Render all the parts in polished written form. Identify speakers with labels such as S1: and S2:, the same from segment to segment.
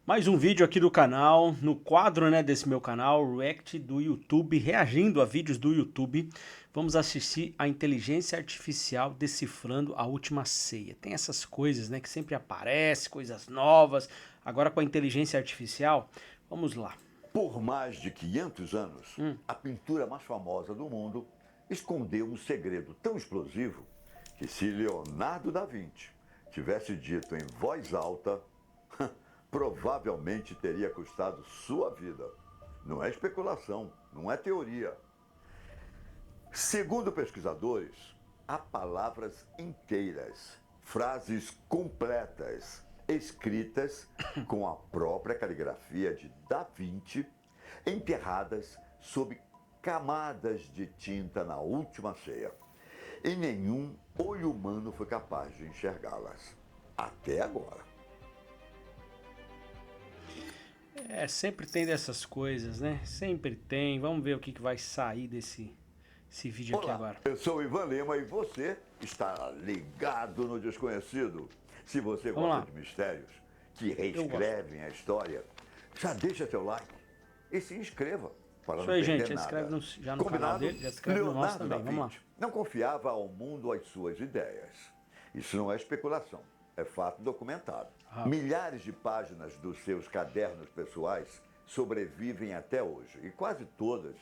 S1: Mais um vídeo aqui do canal, no quadro, desse meu canal, React do YouTube, reagindo a vídeos do YouTube. Vamos assistir a inteligência artificial decifrando a última ceia. Tem essas coisas, que sempre aparecem, coisas novas. Agora com a inteligência artificial, vamos lá.
S2: Por mais de 500 anos, a pintura mais famosa do mundo escondeu um segredo tão explosivo que se Leonardo da Vinci tivesse dito em voz alta, provavelmente teria custado sua vida. Não é especulação, não é teoria. Segundo pesquisadores, há palavras inteiras, frases completas, escritas com a própria caligrafia de Da Vinci, enterradas sob camadas de tinta na última ceia. E nenhum olho humano foi capaz de enxergá-las. Até agora.
S1: Sempre tem dessas coisas, Sempre tem. Vamos ver o que vai sair desse vídeo aqui
S2: Olá,
S1: agora.
S2: eu sou o Ivan Lima e você está ligado no Desconhecido. Se você
S1: Vamos
S2: gosta
S1: lá.
S2: de mistérios que reescrevem a história, já deixa seu like e se inscreva para
S1: Isso
S2: não
S1: aí,
S2: perder
S1: gente. Já
S2: nada.
S1: inscreve já no canal
S2: Combinado?
S1: dele, já inscreve no nosso
S2: Leonardo da
S1: também. Vamos lá.
S2: Vinci não confiava ao mundo as suas ideias. Isso não é especulação, é fato documentado. Milhares de páginas dos seus cadernos pessoais sobrevivem até hoje e quase todas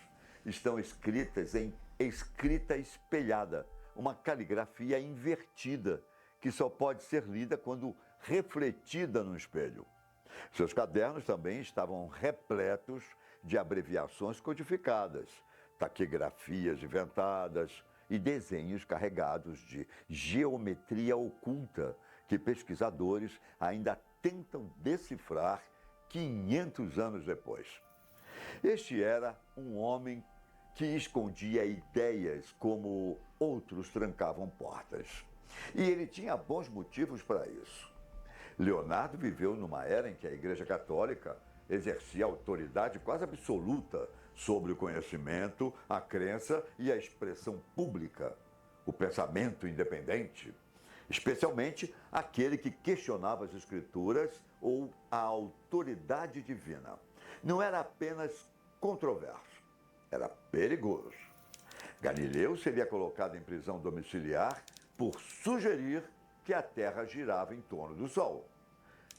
S2: estão escritas em escrita espelhada, uma caligrafia invertida que só pode ser lida quando refletida no espelho. Seus cadernos também estavam repletos de abreviações codificadas, taquigrafias inventadas e desenhos carregados de geometria oculta que pesquisadores ainda tentam decifrar 500 anos depois. Este era um homem que escondia ideias como outros trancavam portas. E ele tinha bons motivos para isso. Leonardo viveu numa era em que a Igreja Católica exercia autoridade quase absoluta sobre o conhecimento, a crença e a expressão pública, o pensamento independente, especialmente aquele que questionava as Escrituras ou a autoridade divina. Não era apenas controverso, era perigoso. Galileu seria colocado em prisão domiciliar por sugerir que a Terra girava em torno do Sol.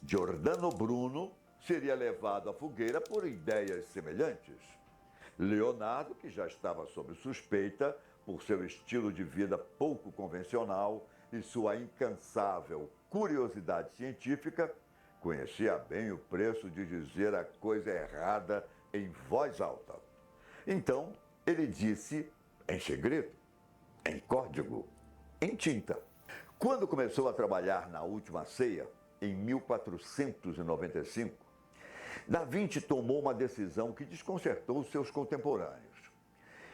S2: Giordano Bruno seria levado à fogueira por ideias semelhantes. Leonardo, que já estava sob suspeita por seu estilo de vida pouco convencional e sua incansável curiosidade científica, conhecia bem o preço de dizer a coisa errada em voz alta. Então, ele disse em segredo, em código, em tinta. Quando começou a trabalhar na última ceia, em 1495, Da Vinci tomou uma decisão que desconcertou seus contemporâneos.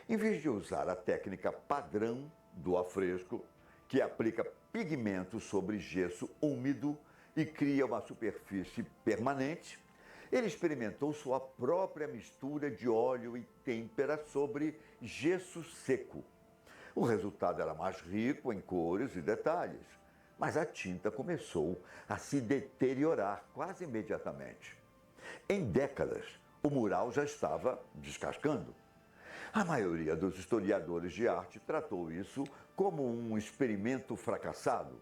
S2: Em vez de usar a técnica padrão do afresco, que aplica pigmento sobre gesso úmido e cria uma superfície permanente, ele experimentou sua própria mistura de óleo e têmpera sobre gesso seco. O resultado era mais rico em cores e detalhes, mas a tinta começou a se deteriorar quase imediatamente. Em décadas, o mural já estava descascando. A maioria dos historiadores de arte tratou isso como um experimento fracassado.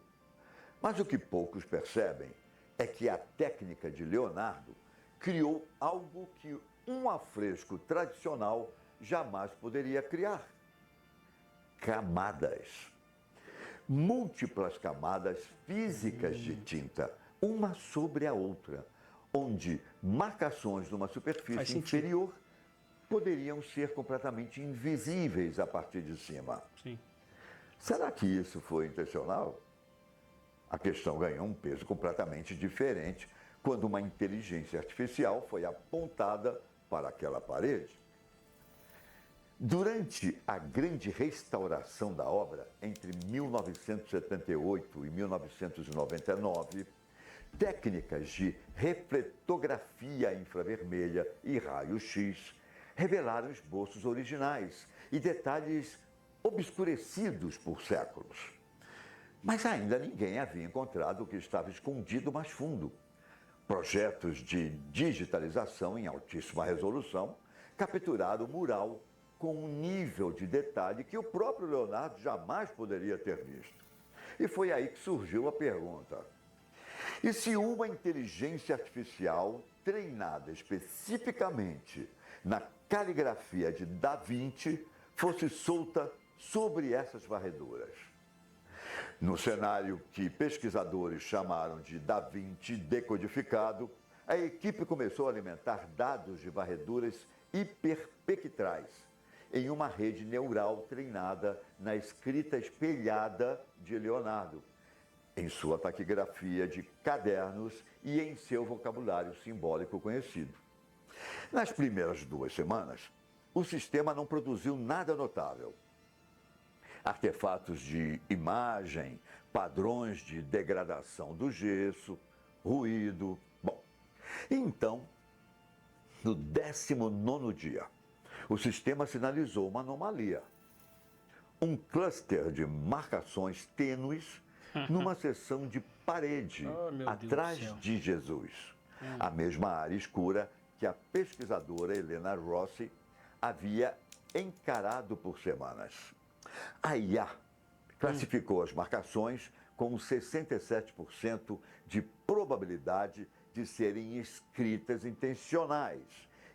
S2: Mas o que poucos percebem é que a técnica de Leonardo criou algo que um afresco tradicional jamais poderia criar: camadas. Múltiplas camadas físicas de tinta, uma sobre a outra, onde marcações numa superfície inferior poderiam ser completamente invisíveis a partir de cima.
S1: Sim.
S2: Será que isso foi intencional? A questão ganhou um peso completamente diferente quando uma inteligência artificial foi apontada para aquela parede. Durante a grande restauração da obra, entre 1978 e 1999, técnicas de refletografia infravermelha e raio-x revelaram esboços originais e detalhes obscurecidos por séculos. Mas ainda ninguém havia encontrado o que estava escondido mais fundo. Projetos de digitalização em altíssima resolução capturaram o mural com um nível de detalhe que o próprio Leonardo jamais poderia ter visto. E foi aí que surgiu a pergunta: e se uma inteligência artificial treinada especificamente na caligrafia de Da Vinci fosse solta sobre essas varreduras? No cenário que pesquisadores chamaram de Da Vinci decodificado, a equipe começou a alimentar dados de varreduras hiperpectrais em uma rede neural treinada na escrita espelhada de Leonardo, em sua taquigrafia de cadernos e em seu vocabulário simbólico conhecido. Nas primeiras 2 semanas, o sistema não produziu nada notável. Artefatos de imagem, padrões de degradação do gesso, ruído. Bom, então, no 19º dia, o sistema sinalizou uma anomalia. Um cluster de marcações tênues numa seção de parede atrás de Jesus. A mesma área escura que a pesquisadora Helena Rossi havia encarado por semanas. A IA classificou as marcações com 67% de probabilidade de serem escritas intencionais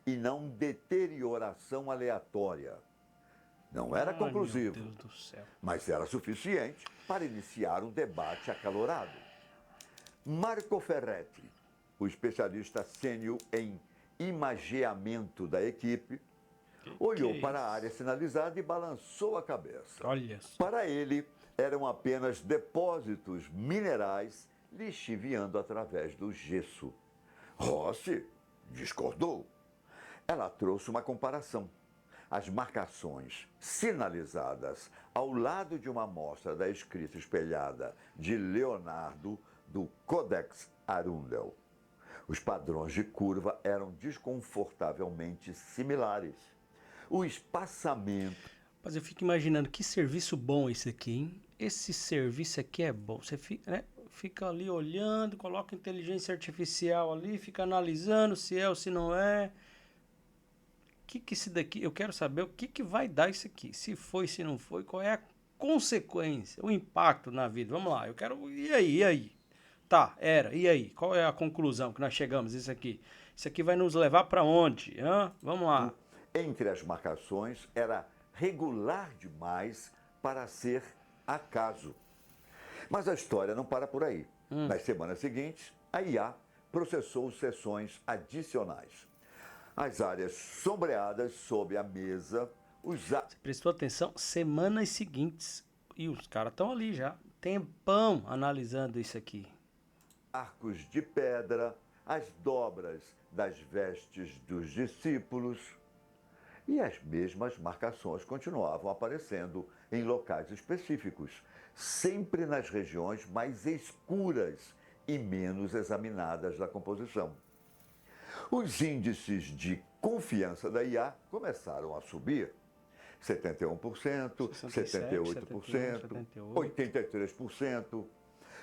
S2: e não deterioração aleatória. Não era conclusivo,
S1: meu Deus do céu,
S2: mas era suficiente para iniciar um debate acalorado. Marco Ferretti, o especialista sênior em imageamento da equipe, olhou para a área sinalizada e balançou a cabeça.
S1: Olha só.
S2: Para ele, eram apenas depósitos minerais lixiviando através do gesso. Rossi discordou. Ela trouxe uma comparação. As marcações sinalizadas ao lado de uma amostra da escrita espelhada de Leonardo do Codex Arundel. Os padrões de curva eram desconfortavelmente similares. O espaçamento...
S1: Mas eu fico imaginando que serviço bom esse aqui, hein? Esse serviço aqui é bom. Você fica, né? Fica ali olhando, coloca inteligência artificial ali, fica analisando se é ou se não é. Que esse daqui, eu quero saber o que vai dar isso aqui. Se foi, se não foi, qual é a consequência, o impacto na vida. Vamos lá, eu quero... E aí, e aí? Tá, e aí? Qual é a conclusão que nós chegamos isso aqui? Isso aqui vai nos levar para onde? Hã? Vamos lá.
S2: Entre as marcações era regular demais para ser acaso. Mas a história não para por aí. Nas semanas seguintes, a IA processou sessões adicionais. As áreas sombreadas sob a mesa,
S1: Você prestou atenção? Semanas seguintes. E os caras estão ali já. Tempão analisando isso aqui.
S2: arcos de pedra, as dobras das vestes dos discípulos. E as mesmas marcações continuavam aparecendo em locais específicos, sempre nas regiões mais escuras e menos examinadas da composição. Os índices de confiança da IA começaram a subir. 71%, 78%, 83%.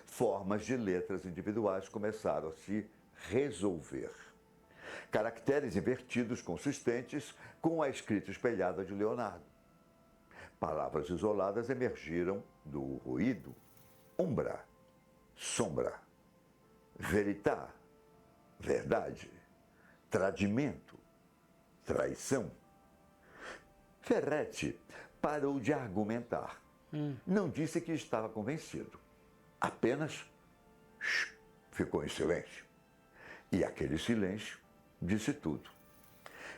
S2: Formas de letras individuais começaram a se resolver. Caracteres invertidos consistentes com a escrita espelhada de Leonardo. Palavras isoladas emergiram do ruído. Umbra, sombra, verità, verdade, tradimento, traição. Ferretti parou de argumentar. Não disse que estava convencido. Apenas ficou em silêncio. E aquele silêncio disse tudo.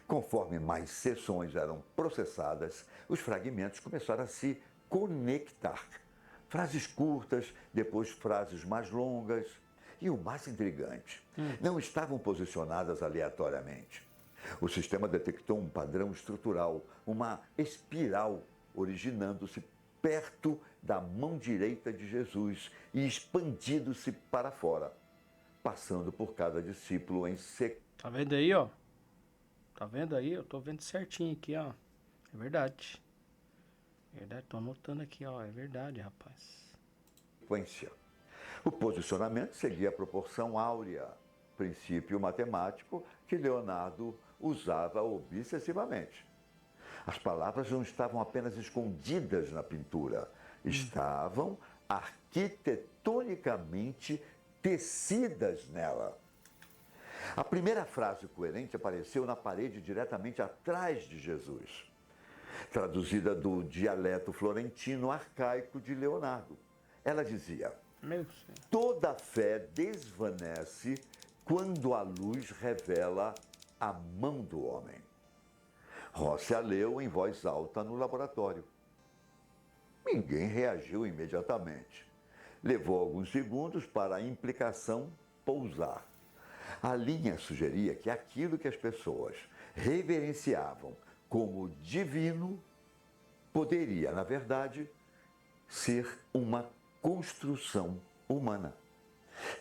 S2: Conforme mais sessões eram processadas, os fragmentos começaram a se conectar. Frases curtas, depois frases mais longas. E o mais intrigante, não estavam posicionadas aleatoriamente. O sistema detectou um padrão estrutural, uma espiral, originando-se perto da mão direita de Jesus e expandindo-se para fora, passando por cada discípulo em sequência.
S1: Tá vendo aí, ó? Tá vendo aí? Eu tô vendo certinho aqui, ó. É verdade. Verdade, tô anotando aqui, ó. É verdade, rapaz.
S2: O posicionamento seguia a proporção áurea. princípio matemático que Leonardo usava obsessivamente. As palavras não estavam apenas escondidas na pintura, estavam arquitetonicamente tecidas nela. A primeira frase coerente apareceu na parede diretamente atrás de Jesus, traduzida do dialeto florentino arcaico de Leonardo. Ela dizia: toda fé desvanece quando a luz revela a mão do homem. Rossi a leu em voz alta no laboratório. Ninguém reagiu imediatamente. Levou alguns segundos para a implicação pousar. A linha sugeria que aquilo que as pessoas reverenciavam como divino poderia, na verdade, ser uma construção humana.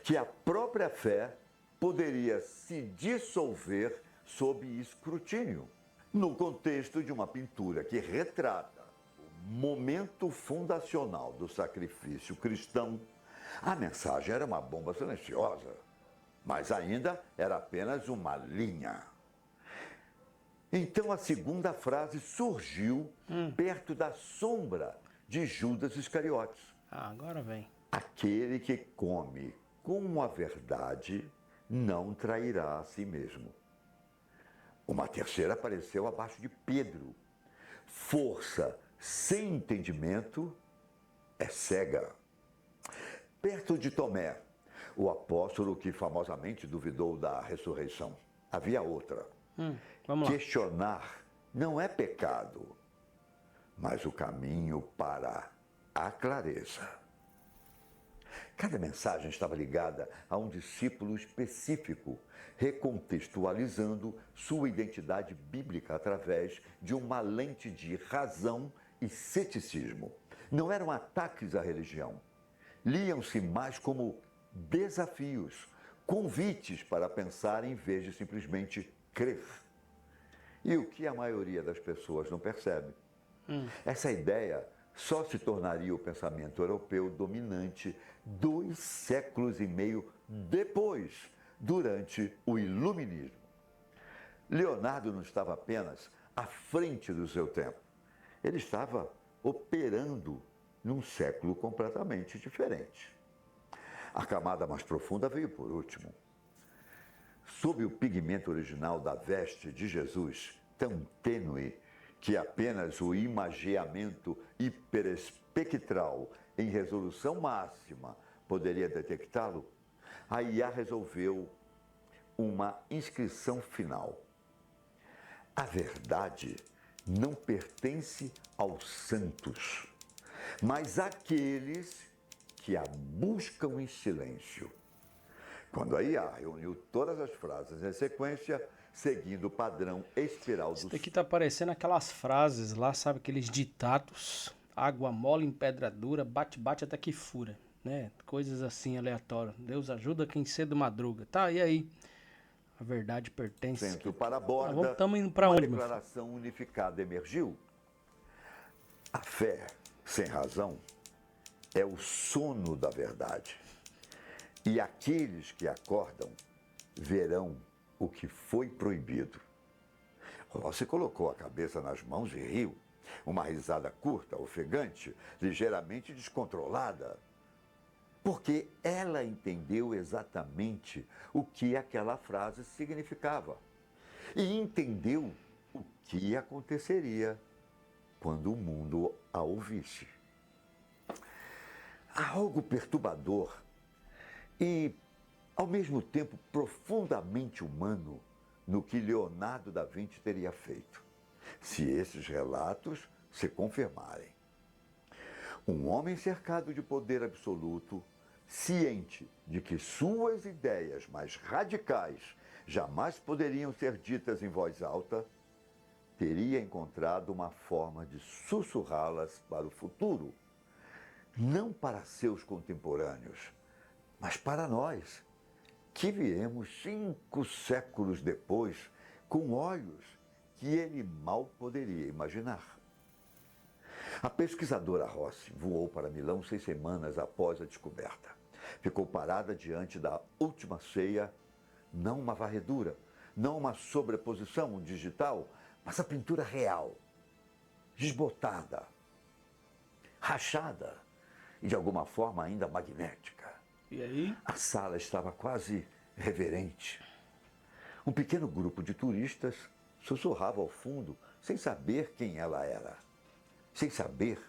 S2: Que a própria fé poderia se dissolver sob escrutínio, no contexto de uma pintura que retrata o momento fundacional do sacrifício cristão. A mensagem era uma bomba silenciosa, mas ainda era apenas uma linha. Então a segunda frase surgiu perto da sombra de Judas Iscariotes.
S1: Agora vem.
S2: Aquele que come com a verdade não trairá a si mesmo. Uma terceira apareceu abaixo de Pedro. Força sem entendimento é cega. Perto de Tomé, o apóstolo que famosamente duvidou da ressurreição. Havia outra.
S1: Vamos lá.
S2: Questionar não é pecado, mas o caminho para a clareza. Cada mensagem estava ligada a um discípulo específico, recontextualizando sua identidade bíblica através de uma lente de razão e ceticismo. Não eram ataques à religião. Liam-se mais como desafios, convites para pensar em vez de simplesmente crer. E o que a maioria das pessoas não percebe? Essa ideia só se tornaria o pensamento europeu dominante 2 séculos e meio depois, durante o Iluminismo. Leonardo não estava apenas à frente do seu tempo, ele estava operando num século completamente diferente. A camada mais profunda veio por último. Sob o pigmento original da veste de Jesus, tão tênue que apenas o imageamento hiperespectral em resolução máxima poderia detectá-lo, a IA resolveu uma inscrição final. A verdade não pertence aos santos, mas àqueles que a buscam em silêncio. Quando a IA reuniu todas as frases em sequência, seguindo o padrão espiral
S1: Isso daqui tá parecendo aquelas frases lá, sabe? Aqueles ditados. Água mole em pedra dura, bate-bate até que fura, né? Coisas assim aleatórias. Deus ajuda quem cedo madruga. Tá, e aí? A verdade pertence...
S2: centro para a borda,
S1: Estamos indo para onde,
S2: uma declaração unificada emergiu. A fé, sem razão, é o sono da verdade. E aqueles que acordam verão o que foi proibido. Você colocou a cabeça nas mãos e riu. Uma risada curta, ofegante, ligeiramente descontrolada. Porque ela entendeu exatamente o que aquela frase significava. E entendeu o que aconteceria quando o mundo a ouvisse. Há algo perturbador e, ao mesmo tempo, profundamente humano no que Leonardo da Vinci teria feito, se esses relatos se confirmarem. Um homem cercado de poder absoluto, ciente de que suas ideias mais radicais jamais poderiam ser ditas em voz alta, teria encontrado uma forma de sussurrá-las para o futuro, não para seus contemporâneos, mas para nós, que viemos 5 séculos depois, com olhos que ele mal poderia imaginar. A pesquisadora Rossi voou para Milão 6 semanas após a descoberta. Ficou parada diante da última ceia não uma varredura, não uma sobreposição digital, mas a pintura real, desbotada, rachada e de alguma forma ainda magnética.
S1: E aí?
S2: A sala estava quase reverente. Um pequeno grupo de turistas sussurrava ao fundo, sem saber quem ela era, sem saber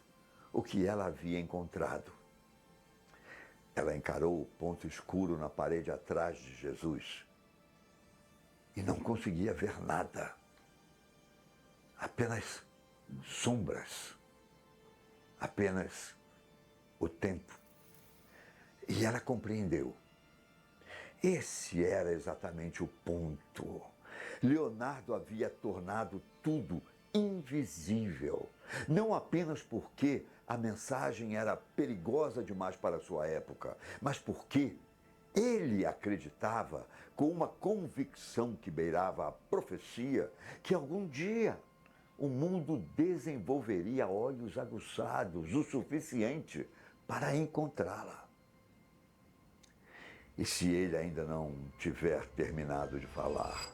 S2: o que ela havia encontrado. Ela encarou o ponto escuro na parede atrás de Jesus e não conseguia ver nada. Apenas sombras. Apenas o tempo. E ela compreendeu. Esse era exatamente o ponto. Leonardo havia tornado tudo invisível. Não apenas porque a mensagem era perigosa demais para a sua época, mas porque ele acreditava, com uma convicção que beirava a profecia, que algum dia o mundo desenvolveria olhos aguçados o suficiente para encontrá-la. E se ele ainda não tiver terminado de falar?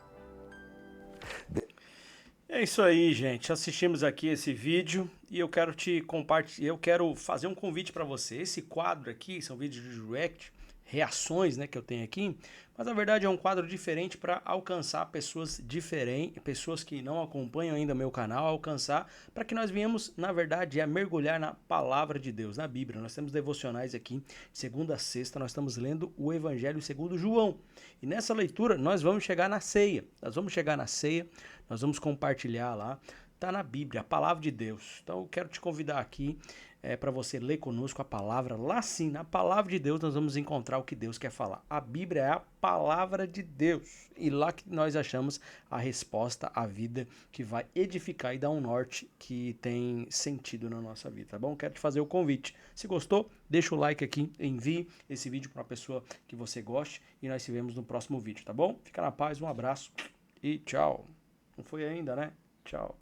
S1: É isso aí, gente. Assistimos aqui esse vídeo e eu quero te compartilhar, eu quero fazer um convite para você. Esse quadro aqui são vídeos de react, reações, né, que eu tenho aqui, mas na verdade é um quadro diferente para alcançar pessoas diferentes, pessoas que não acompanham ainda meu canal, alcançar, para que nós venhamos, na verdade, a mergulhar na palavra de Deus, na Bíblia. Nós temos devocionais aqui, segunda a sexta, nós estamos lendo o Evangelho segundo João. E nessa leitura nós vamos chegar na ceia. Nós vamos compartilhar lá. Tá na Bíblia, a palavra de Deus. Então eu quero te convidar aqui para você ler conosco a palavra. Lá sim, na palavra de Deus nós vamos encontrar o que Deus quer falar. A Bíblia é a palavra de Deus. E lá que nós achamos a resposta à vida que vai edificar e dar um norte que tem sentido na nossa vida, tá bom? Quero te fazer o convite. Se gostou, deixa o like aqui, envie esse vídeo para uma pessoa que você goste e nós se vemos no próximo vídeo, tá bom? Fica na paz, um abraço e tchau. Não foi ainda, né? Tchau.